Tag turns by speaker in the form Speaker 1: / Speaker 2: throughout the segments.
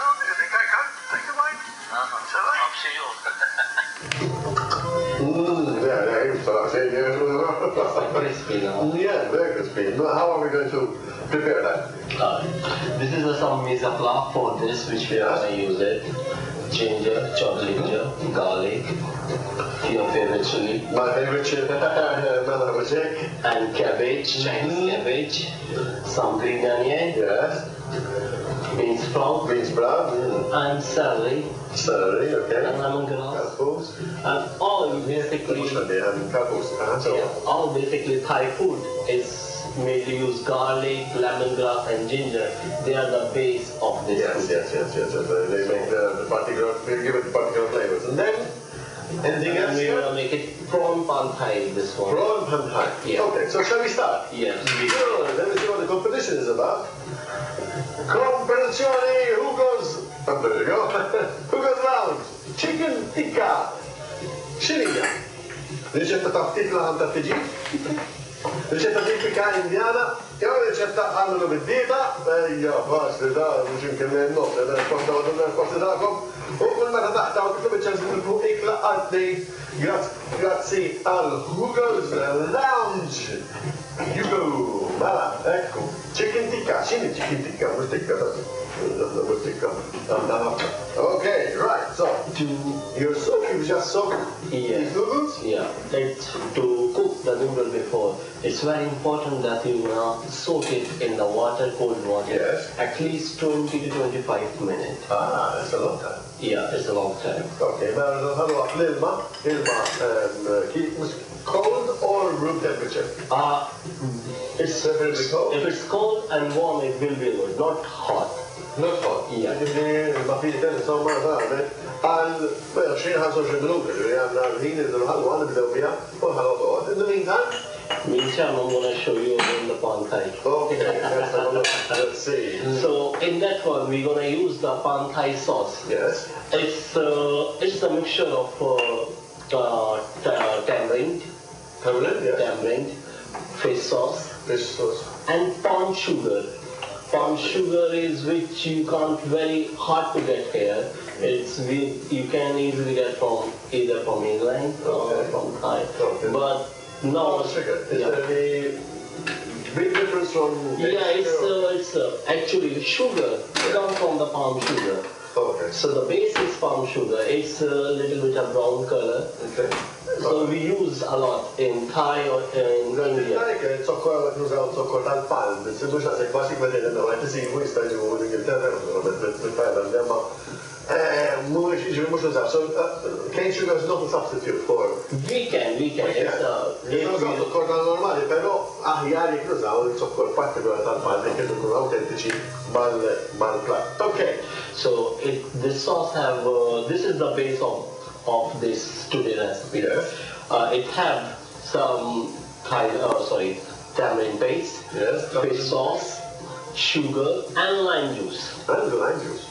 Speaker 1: on. You think I can take the wine? Shall I?
Speaker 2: Up to you.
Speaker 3: Crispy now.
Speaker 4: Yeah, very crispy. Now, how are we going to prepare that?
Speaker 3: This is some mise en place for this, which we are going to use it. Ginger, chopped ginger, garlic, your favorite chili.
Speaker 4: My favorite chili,
Speaker 3: and cabbage, Chinese cabbage, some green onion,
Speaker 4: yes,
Speaker 3: bean sprout, and celery,
Speaker 4: okay,
Speaker 3: and lemongrass,
Speaker 4: apples,
Speaker 3: and all basically, all basically Thai food is mainly use garlic, lemongrass, and ginger. They are the base of this food.
Speaker 4: Yes. They make the particular, they give it particular flavors. And then, anything else?
Speaker 3: We will make it prawn pad Thai, this one.
Speaker 4: Prawn pad Thai.
Speaker 3: Yeah.
Speaker 4: Okay, so shall we start?
Speaker 3: Yes.
Speaker 4: Good. Let me see what the competition is about. Competizione, who goes? Oh, there you go. Who goes round? Chicken tikka. Xinija. Ricetta tattikla għanda tiġi. Ricetta tipika indiana. Jew ricetta għamlu bid-dieta. Ejja, faċli da, mhux imkien not, l-risposta tagħkom. U kull meta taħtaw titlu biċċa nżilku ikla għaddi. Grazzi għal Hugo's Lounge. Hugo, mela, ekku. Chicken tikka, xini chicken tikka, mhux tikka. Mhux tikka. Okay, right, so you're soaking, you just soak these noodles?
Speaker 3: Yeah, it's to cook the noodle before. It's very important that you soak it in the water, cold water.
Speaker 4: Yes.
Speaker 3: At least 20 to 25 minutes.
Speaker 4: Ah, that's a long time.
Speaker 3: Yeah, it's a long time.
Speaker 4: Okay, now hello, Ilma, cold or room temperature?
Speaker 3: It's
Speaker 4: Preferably cold.
Speaker 3: If it's cold and warm, it will be good, not hot.
Speaker 4: Not hot.
Speaker 3: Yeah.
Speaker 4: Ma fi ten insomma għamet għal 20-25 minuti li għanna l-ħin il-ħalwa għanna bdew bija u ħalwa toqgħod. In the meantime?
Speaker 3: Meantime, I'm gonna show you in the pan Thai.
Speaker 4: Okay, let's see.
Speaker 3: So in that one, we're gonna use the pan Thai sauce.
Speaker 4: Yes.
Speaker 3: It's a mixture of tamarind,
Speaker 4: Yes.
Speaker 3: tamarind, fish sauce, and palm sugar. Palm sugar is which you can't very hard to get here. You can easily get from either from England or from Thai.
Speaker 4: Okay.
Speaker 3: But no,
Speaker 4: sugar. Is there any big difference from?
Speaker 3: Yeah, it's actually sugar comes from the palm sugar.
Speaker 4: Okay.
Speaker 3: So the base is palm sugar. It's a little bit of brown color.
Speaker 4: Okay.
Speaker 3: So we use a lot in Thai or in India.
Speaker 4: Like zokkor nużaw zokkor tal-palm, mhux naqsek baċik meta jenna ma tisibu jistaġu l-Ingilterra bil-Thailand imma mhux nużaw. So cane sugar is not a substitute for.
Speaker 3: We can.
Speaker 4: Nużaw zokkor tal-normali, però aħjar jek nużaw zokkor partikola tal-palm jek ikunu autentiċi mal-platt. Okay.
Speaker 3: So this sauce have this is the base of this today recipe.
Speaker 4: Yes.
Speaker 3: It have some tamarind paste,
Speaker 4: Yes.
Speaker 3: fish sauce, sugar, and lime juice.
Speaker 4: And the lime juice.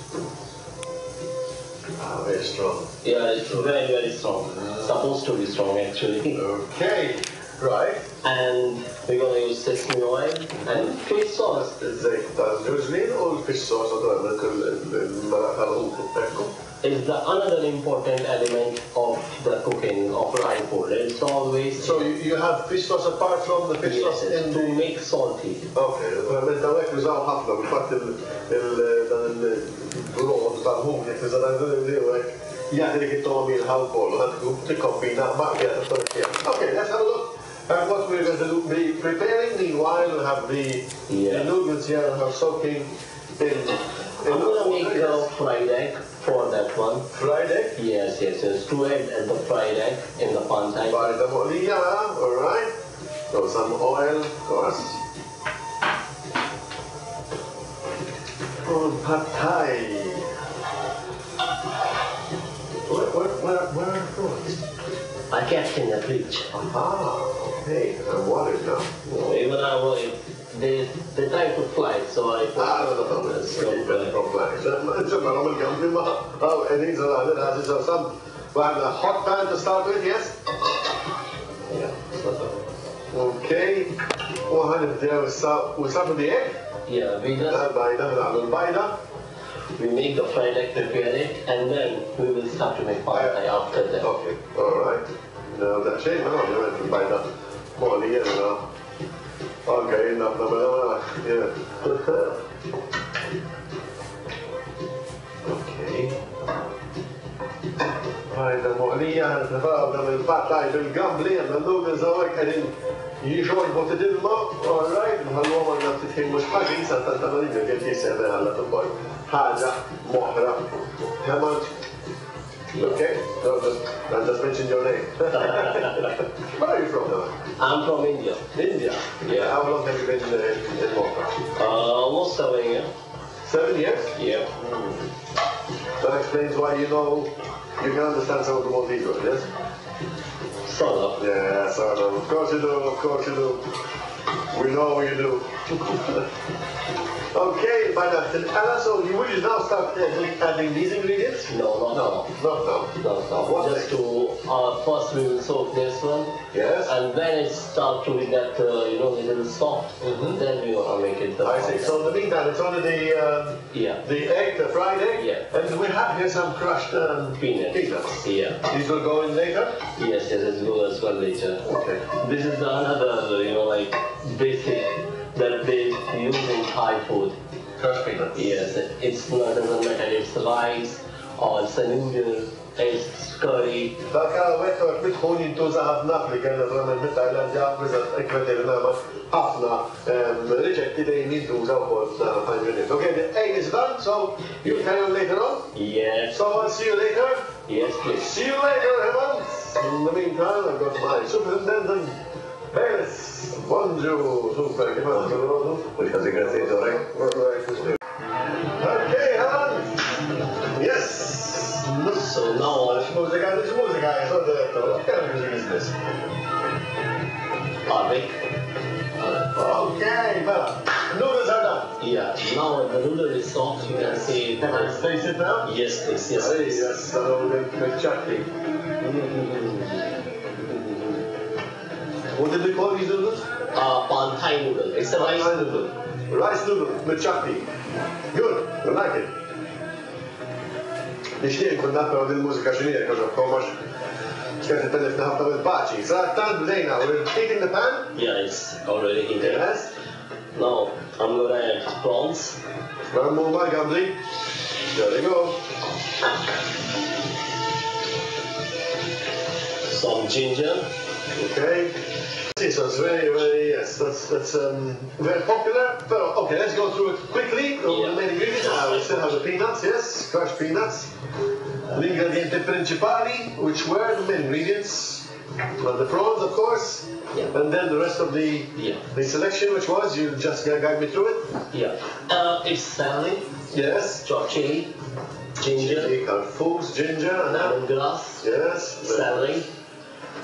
Speaker 4: Very strong.
Speaker 3: Yeah, it's very, very strong. Supposed to be strong actually.
Speaker 4: Okay. Right.
Speaker 3: And we're gonna use sesame oil and fish sauce.
Speaker 4: Zejt tal-ġużlin u l-fish sauce għadu il-maraq tal-ħu.
Speaker 3: Is the another important element of the cooking of Thai food. It's always
Speaker 4: So you have fish sauce apart from the fish sauce in
Speaker 3: to
Speaker 4: the...
Speaker 3: make salty.
Speaker 4: Okay, verament għawek nużaw ħafna, bil-fat il-brod tal-ħum, jek nużaw għawek, jgħad dik it-tomi l-ħalkol, għadku t-kombina maqja t-tortija. Okay, let's have a look at what we're going to be preparing. Meanwhile, we have the noodles here are soaking in...
Speaker 3: I'm gonna make a fried egg for that one.
Speaker 4: Fried egg?
Speaker 3: Yes. 2 eggs and the fried egg in the pan Thai.
Speaker 4: Alright. So some oil, of course. Oh, pad Thai. Where are the prawns?
Speaker 3: I kept in the fridge.
Speaker 4: Okay. I'm worried now.
Speaker 3: Even I worried. They try to fly, so I put
Speaker 4: no. It's from flies. Insomma, non mi cambi ma... Oh, and these are some... Well, a hot pan to start with, yes?
Speaker 3: Yeah.
Speaker 4: Okay. وهنبدأ with the egg.
Speaker 3: Yeah, we just...
Speaker 4: البيضة.
Speaker 3: we make the fried egg, prepare it, and then we will start to make pad thai after that.
Speaker 4: Okay, alright. No, that's it. No, you went to buy that more here now. Okay, no, yeah. Okay. Right, the moqlija, the fat thai, the gambling, the noodles, and then you show what to do more, alright, nħallu għamma t-tħin mux ħagġi, santan ta' marina għet jisema għalla t-boj. ħagġa, moħra, hemant. Okay, so just mention your name. Where are you from, Hemant?
Speaker 3: I'm from India.
Speaker 4: India?
Speaker 3: Yeah.
Speaker 4: How long have you been in Malta?
Speaker 3: Almost 7 years.
Speaker 4: 7 years?
Speaker 3: Yeah.
Speaker 4: That explains why you can understand some of the Maltese words, yes?
Speaker 3: Sort of.
Speaker 4: Yeah, sort of. Of course you do. We know you do. Okay, by that, and so you will now start adding these ingredients?
Speaker 3: No.
Speaker 4: What
Speaker 3: Just to, first we will soak this one.
Speaker 4: Yes.
Speaker 3: And then it starts to be that, little soft. Then we want to make it
Speaker 4: I see. So in the meantime, it's only the egg, the fried egg?
Speaker 3: Yeah.
Speaker 4: And we have here some crushed peanuts.
Speaker 3: Yeah.
Speaker 4: These will go in later?
Speaker 3: Yes, it will as well later.
Speaker 4: Okay.
Speaker 3: This is another, basic that they use in Thai food.
Speaker 4: Crushed peanuts?
Speaker 3: Yes, it's not, doesn't matter, it's rice or it's a noodle, it's curry.
Speaker 4: Dak għawet għak mitħun jintuża ħafna li kena t-ramen mit-Tajlandja, bizzat ekvedir nama ħafna riċetti dejjem jintuża u kol f'Anġunit. Okay, the egg is done, so you carry on later on?
Speaker 3: Yes.
Speaker 4: So I'll see you later?
Speaker 3: Yes, please.
Speaker 4: See you later, Hemant. In the meantime, I've got my superintendent. Yes, bonjour, super, che fanno? Which has a great thing to write. Okay, Hemant. Yes.
Speaker 3: So now,
Speaker 4: This musica, I saw that. What kind of music is this?
Speaker 3: Arabic.
Speaker 4: Okay, well, noodles are done.
Speaker 3: Yeah, now the noodle is soft, you can see.
Speaker 4: Can I taste it now?
Speaker 3: Yes, please, yes,
Speaker 4: Hey,
Speaker 3: please.
Speaker 4: yes, the chutney. What did we call these noodles?
Speaker 3: Pad Thai noodle. It's a rice noodle.
Speaker 4: Rice noodle with chutney. Good, I like it. Nixtieq kun nafra din mużika x'inhi għax komax kienet telefna ħafna bil-paċi. Sa tant bdejna, we're heating the pan?
Speaker 3: Yeah, it's already heated.
Speaker 4: Yes.
Speaker 3: Now, I'm gonna add prawns.
Speaker 4: Rammu my gambling. There they go.
Speaker 3: Some ginger.
Speaker 4: Okay. See, so it's very, yes, that's very popular. But okay, let's go through it quickly. All the main ingredients. We still have the peanuts, yes, crushed peanuts. L'ingrediente principali, which were the main ingredients. Well, the prawns, of course.
Speaker 3: Yeah.
Speaker 4: And then the rest of the selection, which was, you just guide me through it.
Speaker 3: Yeah. It's celery.
Speaker 4: Yes.
Speaker 3: Chopped chili. Ginger.
Speaker 4: Chili, carfus, ginger, and
Speaker 3: lemongrass.
Speaker 4: yes.
Speaker 3: Celery.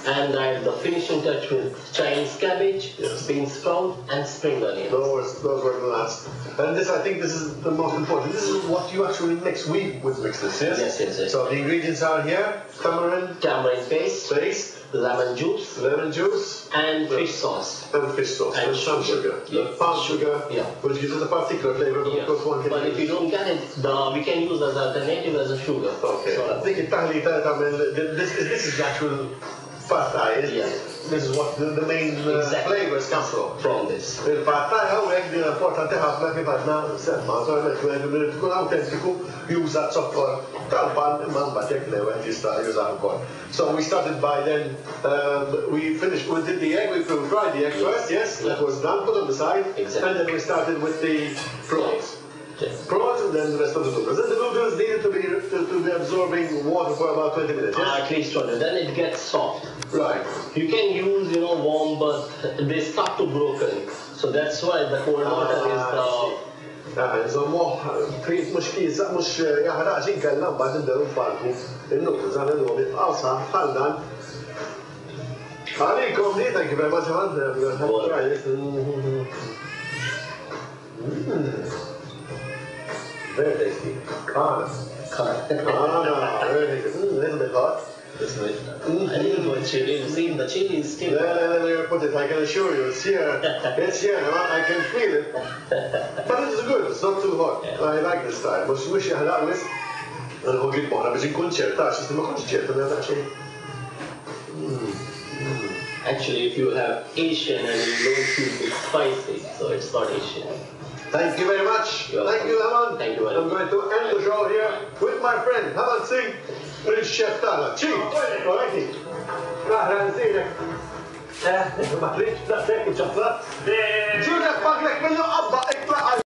Speaker 3: And add the finishing touch with Chinese cabbage, bean sprout, and spring onion.
Speaker 4: Those were the last. And this, I think this is the most important. This is what you actually mix. We would mix this, yes?
Speaker 3: Yes.
Speaker 4: So the ingredients are here: tamarind
Speaker 3: paste, lemon juice, and fish sauce.
Speaker 4: And fish sauce.
Speaker 3: And
Speaker 4: sugar. Palm sugar, which gives it a particular flavor. But of course, one can
Speaker 3: but if you don't get it, we can use as alternative as a sugar.
Speaker 4: Okay. So I think this is the actual pad thai. This is what the main flavors come
Speaker 3: from this.
Speaker 4: Il-pad thai hawnhekk din importanti ħafna kif għadna semma, so li tkun awtentiku juża zokkor tal-pan imma mbagħad jekk l-ewwel jista' jużah ukoll. So we started by then, we did the egg, we fried the egg first, yes, that was done, put on the side, and then we started with the prawns. Prawns and then the rest of the noodles. And the noodles needed to be absorbing water for about 20 minutes, yes?
Speaker 3: At least 20. Then it gets soft.
Speaker 4: Right.
Speaker 3: You can use, warm, but they start to broken. So that's why the cold water is the...
Speaker 4: So mux kisa, mux jaħraġin kella mbagħad nderu falku il-noodles għal il-għom jibqawsa bħal dan. Għalikom li, thank you very much, Very tasty. Kana, very tasty. A little bit hot.
Speaker 3: This way. I didn't put chili. You see, the chili is still.
Speaker 4: Let me put it. I can assure you, it's here. It's here. I can feel it. But it's good. It's not too hot.
Speaker 3: Yeah.
Speaker 4: I like this style. But wish you had that list. And I'll get more. Biex nkun ċerta, x'isni ma kontx ċerta minn dak xejn.
Speaker 3: Actually, if you have Asian and you don't feel it's spicy, so it's not Asian.
Speaker 4: Thank you very much.
Speaker 3: You're
Speaker 4: Thank you, Hemant.
Speaker 3: Thank you very much.
Speaker 4: I'm going to end the show here with my friend Hemant Singh, il-chef tagħna. Chief, alrighty. Aħna nsinek. Ma rridx naqsek iċċafat. Ġurek paglek mill-qabba